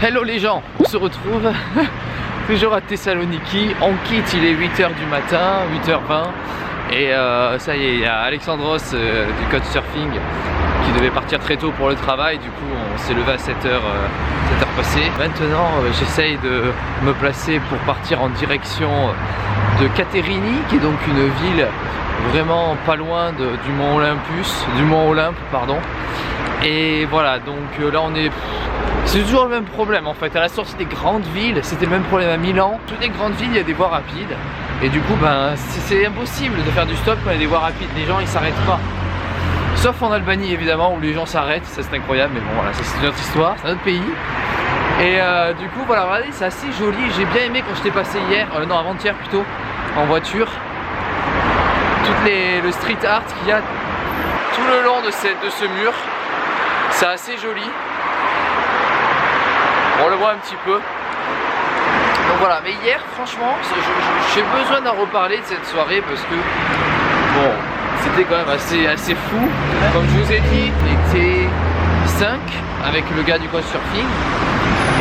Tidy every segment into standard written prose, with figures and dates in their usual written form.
Hello les gens, on se retrouve toujours à Thessaloniki. On quitte, il est 8h du matin, 8h20. Et ça y est, il y a Alexandros du Couchsurfing qui devait partir très tôt pour le travail. Du coup on s'est levé à 7h, 7h passées. Maintenant j'essaye de me placer pour partir en direction de Katerini, qui est donc une ville vraiment pas loin du Mont Olympus, du Mont Olympe pardon. Et voilà, donc là on est... C'est toujours le même problème en fait, à la sortie des grandes villes, c'était le même problème à Milan. Toutes les grandes villes, il y a des voies rapides. Et du coup, ben, c'est impossible de faire du stop quand il y a des voies rapides. Les gens, ils s'arrêtent pas. Sauf en Albanie évidemment, où les gens s'arrêtent, ça c'est incroyable. Mais bon voilà, ça c'est une autre histoire, c'est un autre pays. Et du coup, voilà, regardez, c'est assez joli. J'ai bien aimé quand j'étais passé hier, non avant-hier plutôt, en voiture. Le street art qu'il y a tout le long de ce mur. C'est assez joli. On le voit un petit peu. Donc voilà, mais hier franchement j'ai besoin d'en reparler de cette soirée parce que bon, c'était quand même assez fou. Comme je vous ai dit, on était 5 avec le gars du Couchsurfing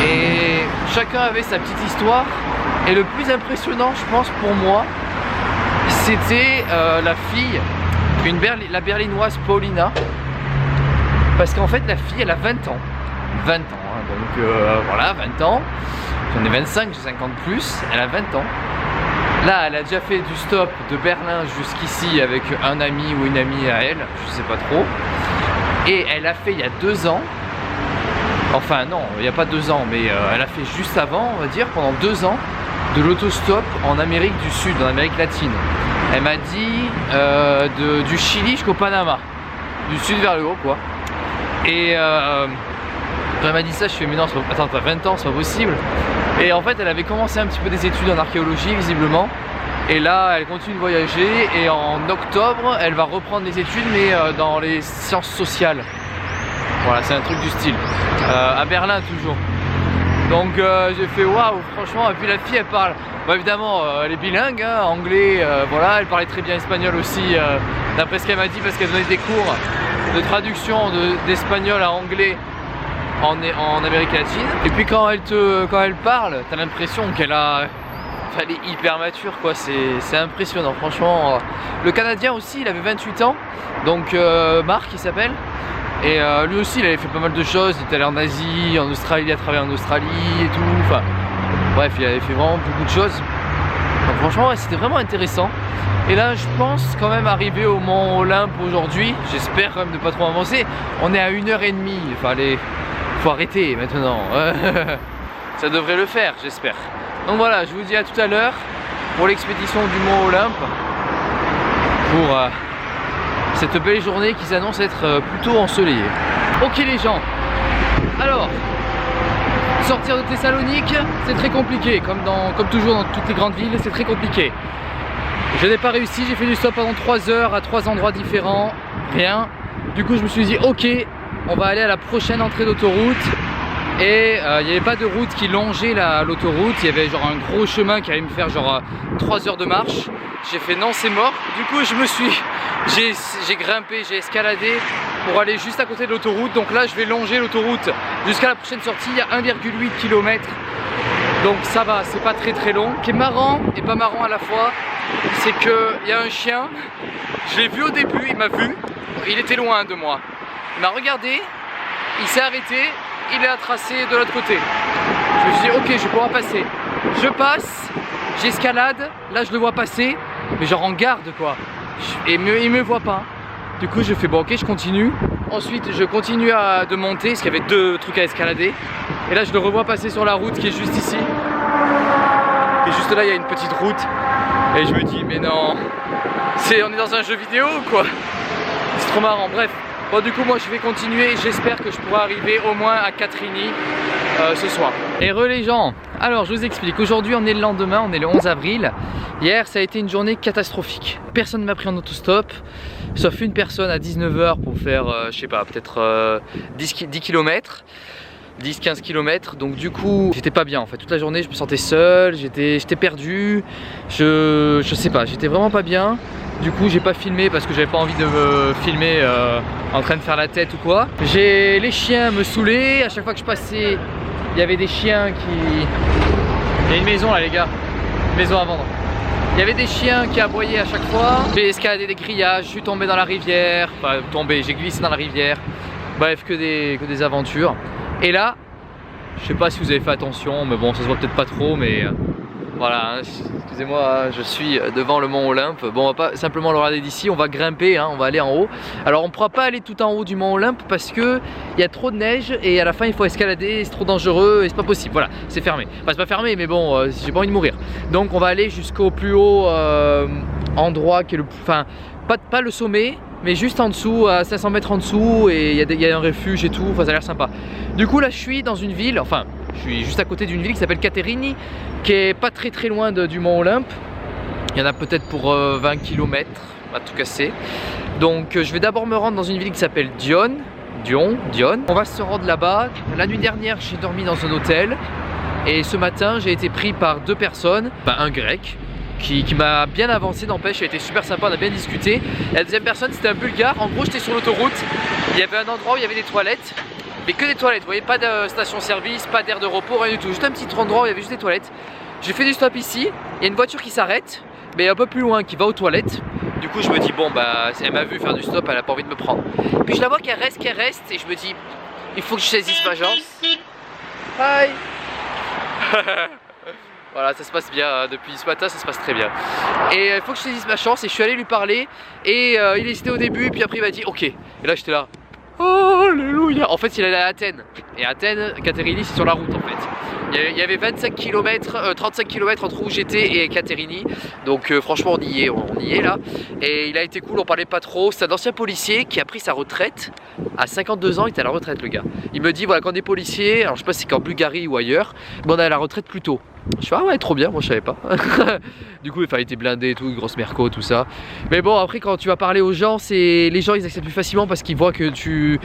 et chacun avait sa petite histoire. Et le plus impressionnant je pense pour moi, c'était la fille, la berlinoise Paulina. Parce qu'en fait la fille elle a 20 ans. 20 ans, hein, donc voilà, 20 ans. J'en ai 25, j'ai 50 plus, elle a 20 ans. Là, elle a déjà fait du stop de Berlin jusqu'ici avec un ami ou une amie à elle, je sais pas trop. Et elle a fait il y a 2 ans, enfin non, il n'y a pas 2 ans, mais elle a fait juste avant, on va dire, pendant 2 ans, de l'autostop en Amérique du Sud, en Amérique latine. Elle m'a dit du Chili jusqu'au Panama, du sud vers le haut quoi. Et quand elle m'a dit ça, je fais mais non, attends, t'as 20 ans, c'est pas possible. Et en fait, elle avait commencé un petit peu des études en archéologie, visiblement. Et là, elle continue de voyager. Et en octobre, elle va reprendre les études, mais dans les sciences sociales. Voilà, c'est un truc du style. À Berlin, toujours. Donc, j'ai fait waouh, franchement. Et puis la fille, elle parle. Bah, évidemment, elle est bilingue, hein, anglais. Voilà, elle parlait très bien espagnol aussi, d'après ce qu'elle m'a dit, parce qu'elle donnait des cours de traduction d'espagnol à anglais. En Amérique latine. Et puis quand elle parle, t'as l'impression qu'elle est hyper mature quoi, c'est impressionnant franchement. Le Canadien aussi, il avait 28 ans, donc Marc il s'appelle. Et lui aussi il avait fait pas mal de choses, il est allé en Asie, en Australie, il a travaillé en Australie et tout, enfin bref il avait fait vraiment beaucoup de choses. Donc franchement ouais, c'était vraiment intéressant. Et là je pense quand même arriver au Mont Olympe aujourd'hui, j'espère quand même ne pas trop avancer. On est à 1h30, enfin faut arrêter maintenant. Ça devrait le faire, j'espère. Donc voilà, je vous dis à tout à l'heure pour l'expédition du Mont Olympe, pour cette belle journée qui s'annonce être plutôt ensoleillée. Ok les gens, alors sortir de Thessalonique c'est très compliqué, comme toujours dans toutes les grandes villes, c'est très compliqué. Je n'ai pas réussi, j'ai fait du stop pendant 3 heures à 3 endroits différents, rien. Du coup je me suis dit ok, on va aller à la prochaine entrée d'autoroute. Et il n'y avait pas de route qui longeait l'autoroute. Il y avait genre un gros chemin qui allait me faire genre 3 heures de marche. J'ai fait non c'est mort. Du coup j'ai grimpé, j'ai escaladé pour aller juste à côté de l'autoroute. Donc là je vais longer l'autoroute jusqu'à la prochaine sortie. Il y a 1,8 km. Donc ça va, c'est pas très long. Ce qui est marrant et pas marrant à la fois, c'est qu'il y a un chien. Je l'ai vu au début, il m'a vu. Il était loin de moi. Il m'a regardé, il s'est arrêté, il a tracé de l'autre côté. Je me suis dit ok, je vais pouvoir passer. Je passe, j'escalade, là je le vois passer, mais genre en garde quoi. Et il me voit pas. Du coup je fais bon ok, je continue. Ensuite je continue de monter parce qu'il y avait 2 trucs à escalader. Et là je le revois passer sur la route qui est juste ici. Et juste là il y a une petite route. Et je me dis mais non, on est dans un jeu vidéo ou quoi? C'est trop marrant, bref. Bon du coup moi je vais continuer, j'espère que je pourrai arriver au moins à Katerini ce soir. Et les gens, alors je vous explique, aujourd'hui on est le lendemain, on est le 11 avril. Hier ça a été une journée catastrophique. Personne ne m'a pris en autostop, sauf une personne à 19 h pour faire, je sais pas, peut-être 10 km. 10-15 km, donc du coup j'étais pas bien en fait, toute la journée je me sentais seul, j'étais perdu, je sais pas, j'étais vraiment pas bien. Du coup j'ai pas filmé parce que j'avais pas envie de me filmer en train de faire la tête ou quoi. Les chiens me saoulaient, à chaque fois que je passais il y avait des chiens qui... Il y a une maison là les gars, une maison à vendre. Il y avait des chiens qui aboyaient à chaque fois. J'ai escaladé des grillages, je suis tombé dans la rivière. Enfin tombé, j'ai glissé dans la rivière. Bref, que des aventures. Et là, je sais pas si vous avez fait attention, mais bon ça se voit peut-être pas trop, mais voilà, hein, excusez-moi, je suis devant le mont Olympe. Bon, on va pas simplement le regarder d'ici, on va grimper, hein, on va aller en haut. Alors on ne pourra pas aller tout en haut du mont Olympe parce que il y a trop de neige et à la fin il faut escalader, c'est trop dangereux et c'est pas possible. Voilà, c'est fermé. Enfin c'est pas fermé, mais bon, j'ai pas envie de mourir. Donc on va aller jusqu'au plus haut endroit qui est le plus... Enfin, pas le sommet, mais juste en dessous, à 500 mètres en dessous, et il y a un refuge et tout, enfin ça a l'air sympa. Du coup là je suis dans une ville, enfin je suis juste à côté d'une ville qui s'appelle Caterini, qui est pas très loin du mont Olympe. Il y en a peut-être pour 20 km à tout casser. Donc je vais d'abord me rendre dans une ville qui s'appelle Dione. On va se rendre là-bas. La nuit dernière j'ai dormi dans un hôtel, et ce matin j'ai été pris par deux personnes, un grec, qui m'a bien avancé, n'empêche, il a été super sympa, on a bien discuté. Et la deuxième personne c'était un bulgare. En gros j'étais sur l'autoroute, il y avait un endroit où il y avait des toilettes, mais que des toilettes, vous voyez, pas de station-service, pas d'aire de repos, rien du tout, juste un petit endroit où il y avait juste des toilettes. J'ai fait du stop ici, il y a une voiture qui s'arrête, mais un peu plus loin, qui va aux toilettes. Du coup je me dis bon bah elle m'a vu faire du stop, elle a pas envie de me prendre. Puis je la vois qu'elle reste, et je me dis il faut que je saisisse ma chance. Hi. Voilà, ça se passe bien, depuis ce matin ça se passe très bien. Et il faut que je saisisse ma chance, et je suis allé lui parler, et il hésitait au début, et puis après il m'a dit ok. Et là j'étais là, oh, alléluia. En fait il allait à Athènes, et Athènes, Caterini c'est sur la route en fait. Il y avait 25 km, 35 km entre où j'étais et Caterini. Donc franchement on y est là. Et il a été cool, on parlait pas trop. C'est un ancien policier qui a pris sa retraite. À 52 ans il était à la retraite le gars. Il me dit voilà, quand on est policier, alors je sais pas si c'est qu'en Bulgarie ou ailleurs, mais on est à la retraite plus tôt. Je fais ah ouais trop bien, moi je savais pas. Du coup il était blindé et tout, grosse merco, tout ça. Mais bon après quand tu vas parler aux gens, les gens ils acceptent plus facilement parce qu'ils voient que tu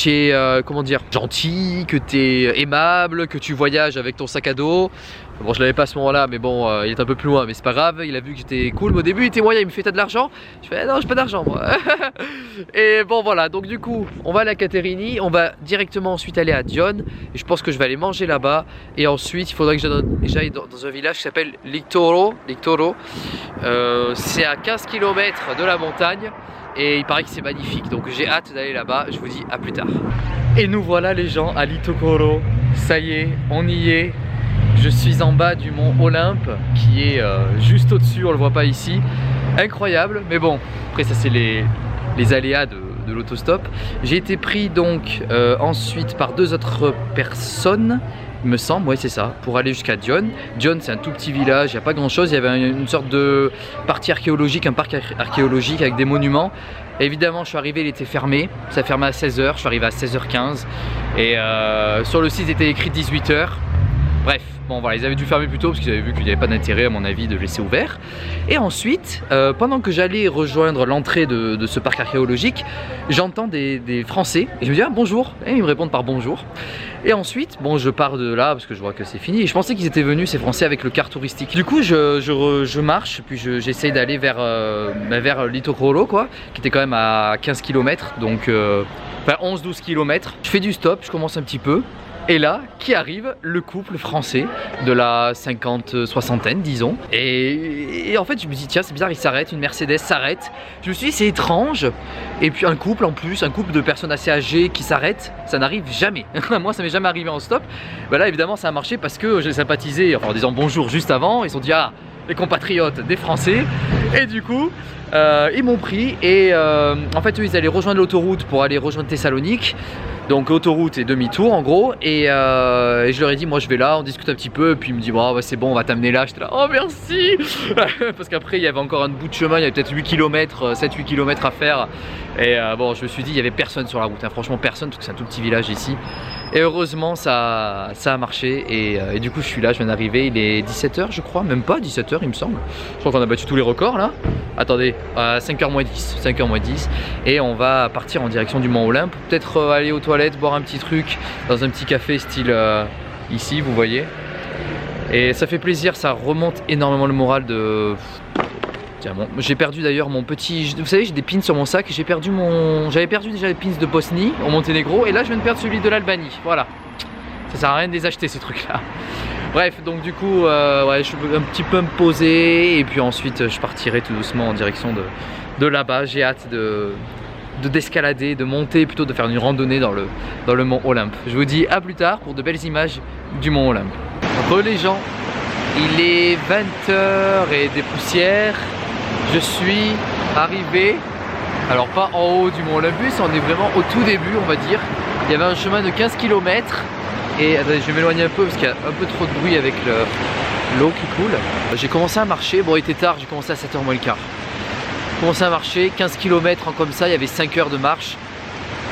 es comment dire, gentil, que tu es aimable, que tu voyages avec ton sac à dos. Bon je l'avais pas à ce moment là, mais bon il est un peu plus loin, mais c'est pas grave, il a vu que j'étais cool. Mais au début il était moyen, il me fait t'as de l'argent? Je fais non j'ai pas d'argent moi. Et bon voilà, donc du coup on va aller à Caterini, on va directement ensuite aller à Dione, et je pense que je vais aller manger là-bas, et ensuite il faudrait que j'aille dans un village qui s'appelle Lictoro. C'est à 15 km de la montagne, et il paraît que c'est magnifique, donc j'ai hâte d'aller là-bas. Je vous dis à plus tard. Et nous voilà les gens à Lictoro, ça y est, on y est. Je suis en bas du mont Olympe qui est juste au-dessus, on le voit pas ici. Incroyable, mais bon, après ça c'est les aléas de l'autostop. J'ai été pris donc ensuite par deux autres personnes, il me semble, ouais c'est ça, pour aller jusqu'à Dione. Dione c'est un tout petit village, il n'y a pas grand chose, il y avait une sorte de partie archéologique, un parc archéologique avec des monuments. Et évidemment je suis arrivé, il était fermé, ça fermait à 16 h, je suis arrivé à 16 h 15, et sur le site il était écrit 18 h. Bref, bon voilà, ils avaient dû fermer plus tôt parce qu'ils avaient vu qu'il n'y avait pas d'intérêt à mon avis de laisser ouvert. Et ensuite, pendant que j'allais rejoindre l'entrée de ce parc archéologique, j'entends des Français et je me dis ah bonjour, et ils me répondent par bonjour. Et ensuite, bon je pars de là parce que je vois que c'est fini, et je pensais qu'ils étaient venus ces Français avec le car touristique. Du coup je marche, puis j'essaye d'aller vers Lictoro quoi, qui était quand même à 15 km, donc enfin 11-12 km. Je fais du stop, je commence un petit peu. Et là, qui arrive? Le couple français de la 50-soixantaine, disons. Et en fait, je me dis, tiens, c'est bizarre, il s'arrête, une Mercedes s'arrête. Je me suis dit, c'est étrange. Et puis un couple en plus, un couple de personnes assez âgées qui s'arrêtent, ça n'arrive jamais. Moi, ça m'est jamais arrivé en stop. Ben là, évidemment, ça a marché parce que j'ai sympathisé, enfin, en disant bonjour juste avant. Ils se sont dit, ah, les compatriotes des Français. Et du coup, ils m'ont pris. Et en fait, eux, ils allaient rejoindre l'autoroute pour aller rejoindre Thessalonique. Donc autoroute et demi-tour en gros, et je leur ai dit moi je vais là, on discute un petit peu, et puis il me dit oh, bah, c'est bon on va t'amener là. J'étais là oh merci. Parce qu'après il y avait encore un bout de chemin, il y avait peut-être 8 km, 7-8 km à faire, et bon je me suis dit il y avait personne sur la route, hein. Franchement personne, parce que c'est un tout petit village ici. Et heureusement ça a marché, et du coup je suis là, je viens d'arriver, il est 17 h je crois, même pas 17 h il me semble. Je crois qu'on a battu tous les records là. Attendez, 5 h moins 10, et on va partir en direction du mont Olympe, peut-être aller aux toilettes, boire un petit truc dans un petit café style ici vous voyez, et ça fait plaisir, ça remonte énormément le moral de... Tiens bon, j'ai perdu d'ailleurs mon petit, vous savez j'ai des pins sur mon sac, j'avais perdu déjà les pins de Bosnie au Monténégro, et là je viens de perdre celui de l'Albanie, voilà. Ça sert à rien de les acheter ces trucs là. Bref, donc du coup, ouais, je peux un petit peu me poser et puis ensuite je partirai tout doucement en direction de là-bas. J'ai hâte d'escalader, de monter, plutôt de faire une randonnée dans le mont Olympe. Je vous dis à plus tard pour de belles images du mont Olympe. Re les gens, il est 20h et des poussières. Je suis arrivé, alors pas en haut du mont Olympus, on est vraiment au tout début on va dire. Il y avait un chemin de 15 km et attendez, je vais m'éloigner un peu parce qu'il y a un peu trop de bruit avec l'eau qui coule. J'ai commencé à marcher, bon il était tard, j'ai commencé à 7h moins le quart. J'ai commencé à marcher, 15 km comme ça, il y avait 5 heures de marche.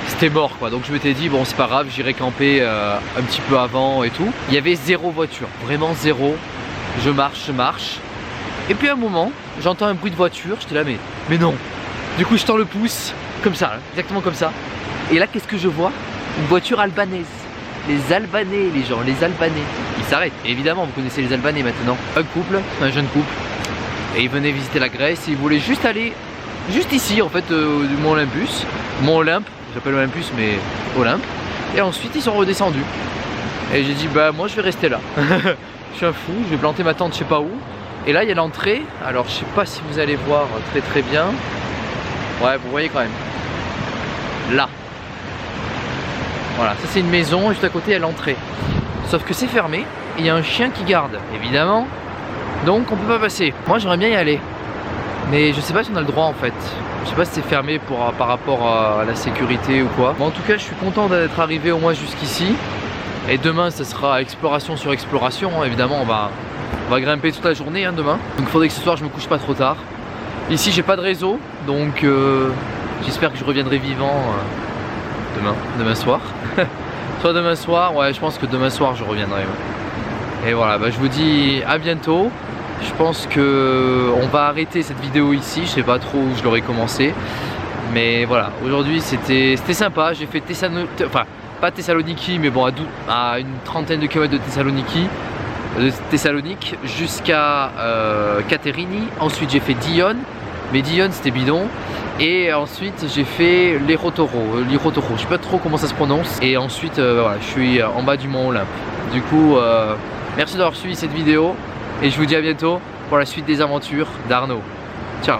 C'était mort quoi, donc je m'étais dit bon c'est pas grave, j'irai camper un petit peu avant et tout. Il y avait 0 voiture, vraiment 0. Je marche. Et puis à un moment, j'entends un bruit de voiture, j'étais là mais non. Du coup je tends le pouce, comme ça, exactement comme ça. Et là qu'est-ce que je vois? Une voiture albanaise. Les Albanais les gens, les Albanais. Ils s'arrêtent, évidemment vous connaissez les Albanais maintenant. Un couple, un jeune couple. Et ils venaient visiter la Grèce et ils voulaient juste aller, juste ici en fait, du mont Olympus. Mont Olympe, j'appelle Olympus mais Olympe. Et ensuite ils sont redescendus. Et j'ai dit bah moi je vais rester là. Je suis un fou, je vais planter ma tente je sais pas où. Et là il y a l'entrée, alors je sais pas si vous allez voir très bien. Ouais vous voyez quand même. Là. Voilà, ça c'est une maison, juste à côté il y a l'entrée. Sauf que c'est fermé, et il y a un chien qui garde, évidemment. Donc on peut pas passer. Moi j'aimerais bien y aller. Mais je sais pas si on a le droit en fait. Je sais pas si c'est fermé par rapport à la sécurité ou quoi. Bon, en tout cas je suis content d'être arrivé au moins jusqu'ici. Et demain ça sera exploration sur exploration, hein. Évidemment on va grimper toute la journée hein, demain. Donc il faudrait que ce soir je me couche pas trop tard. Ici j'ai pas de réseau, donc j'espère que je reviendrai vivant demain soir. Soit demain soir, ouais je pense que demain soir je reviendrai. Ouais. Et voilà, bah, je vous dis à bientôt. Je pense que on va arrêter cette vidéo ici, je sais pas trop où je l'aurais commencé. Mais voilà, aujourd'hui c'était sympa, j'ai fait pas Thessaloniki, mais bon à une trentaine de kilomètres de Thessalonique jusqu'à Katerini. Ensuite j'ai fait Dione, mais Dione c'était bidon. Et ensuite j'ai fait l'Irotoro, je sais pas trop comment ça se prononce. Et ensuite voilà, je suis en bas du mont Olympe. Du coup merci d'avoir suivi cette vidéo et je vous dis à bientôt pour la suite des aventures d'Arnaud. Ciao.